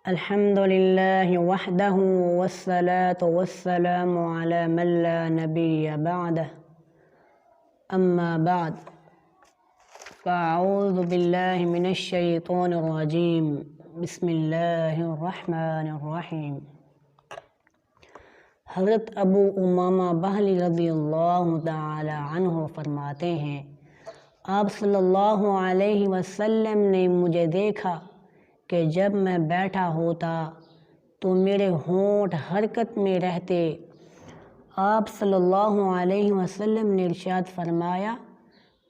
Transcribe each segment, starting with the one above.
الحمد للہ وحدہ والصلاة والسلام علی من لا نبی بعدہ اما بعد فاعوذ باللہ من الشیطان الرجیم بسم اللہ الرحمن الرحیم۔ حضرت ابو امامہ بہلی رضی اللہ تعالی عنہ فرماتے ہیں، آپ صلی اللہ علیہ وسلم نے مجھے دیکھا کہ جب میں بیٹھا ہوتا تو میرے ہونٹ حرکت میں رہتے۔ آپ صلی اللہ علیہ وسلم نے ارشاد فرمایا،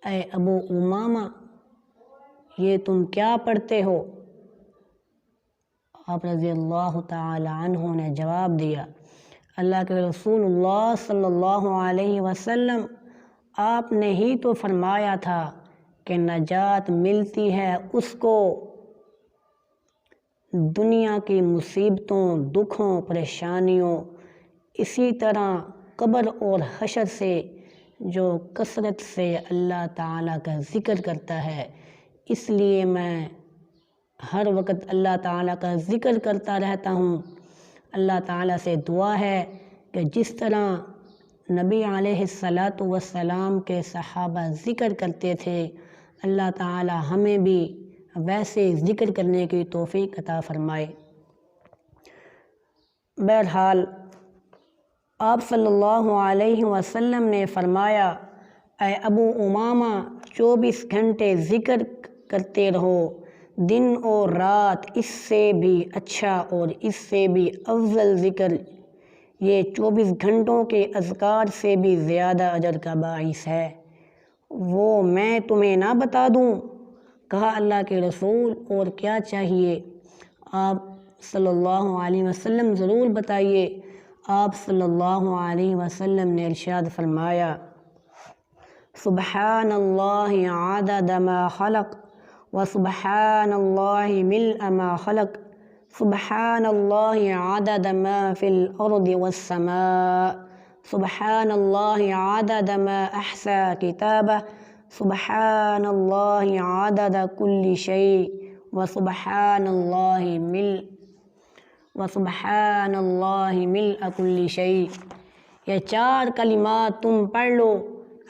اے ابو امامہ، یہ تم کیا پڑھتے ہو؟ آپ رضی اللہ تعالی عنہ نے جواب دیا، اللہ کے رسول اللہ صلی اللہ علیہ وسلم، آپ نے ہی تو فرمایا تھا کہ نجات ملتی ہے اس کو دنیا کی مصیبتوں، دکھوں، پریشانیوں، اسی طرح قبر اور حشر سے جو کثرت سے اللہ تعالیٰ کا ذکر کرتا ہے۔ اس لیے میں ہر وقت اللہ تعالیٰ کا ذکر کرتا رہتا ہوں۔ اللہ تعالیٰ سے دعا ہے کہ جس طرح نبی علیہ السلام کے صحابہ ذکر کرتے تھے، اللہ تعالیٰ ہمیں بھی ویسے ذکر کرنے کی توفیق عطا فرمائے۔ بہرحال آپ صلی اللہ علیہ وسلم نے فرمایا، اے ابو امامہ، 24 گھنٹے ذکر کرتے رہو، دن اور رات، اس سے بھی اچھا اور اس سے بھی افضل ذکر یہ 24 گھنٹوں کے اذکار سے بھی زیادہ اجر کا باعث ہے۔ وہ میں تمہیں نہ بتا دوں؟ کہا، اللہ کے رسول، اور کیا چاہیے؟ آپ صلی اللہ علیہ وسلم ضرور بتائیے۔ آپ صلی اللہ علیہ وسلم نے ارشاد فرمایا، سبحان اللہ عدد ما خلق وسبحان اللہ ملء ما خلق سبحان اللہ عدد ما فی الارض والسماء سبحان اللہ عدد ما احصى کتابہ سبحان اللہ عدد کل شیء وسبحان اللہ ملء کل شیء۔ یہ 4 کلمات تم پڑھ لو،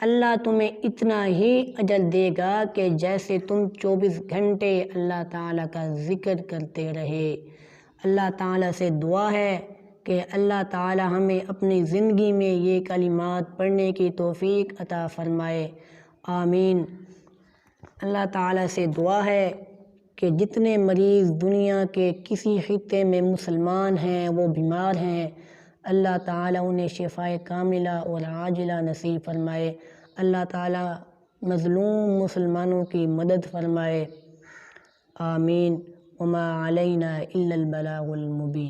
اللہ تمہیں اتنا ہی اجر دے گا کہ جیسے تم 24 گھنٹے اللہ تعالیٰ کا ذکر کرتے رہے۔ اللہ تعالیٰ سے دعا ہے کہ اللہ تعالیٰ ہمیں اپنی زندگی میں یہ کلمات پڑھنے کی توفیق عطا فرمائے، آمین۔ اللہ تعالیٰ سے دعا ہے کہ جتنے مریض دنیا کے کسی خطے میں مسلمان ہیں، وہ بیمار ہیں، اللہ تعالیٰ انہیں شفائے کاملہ اور عاجلہ نصیب فرمائے۔ اللہ تعالیٰ مظلوم مسلمانوں کی مدد فرمائے، آمین۔ وما علینا الا البلاغ المبین۔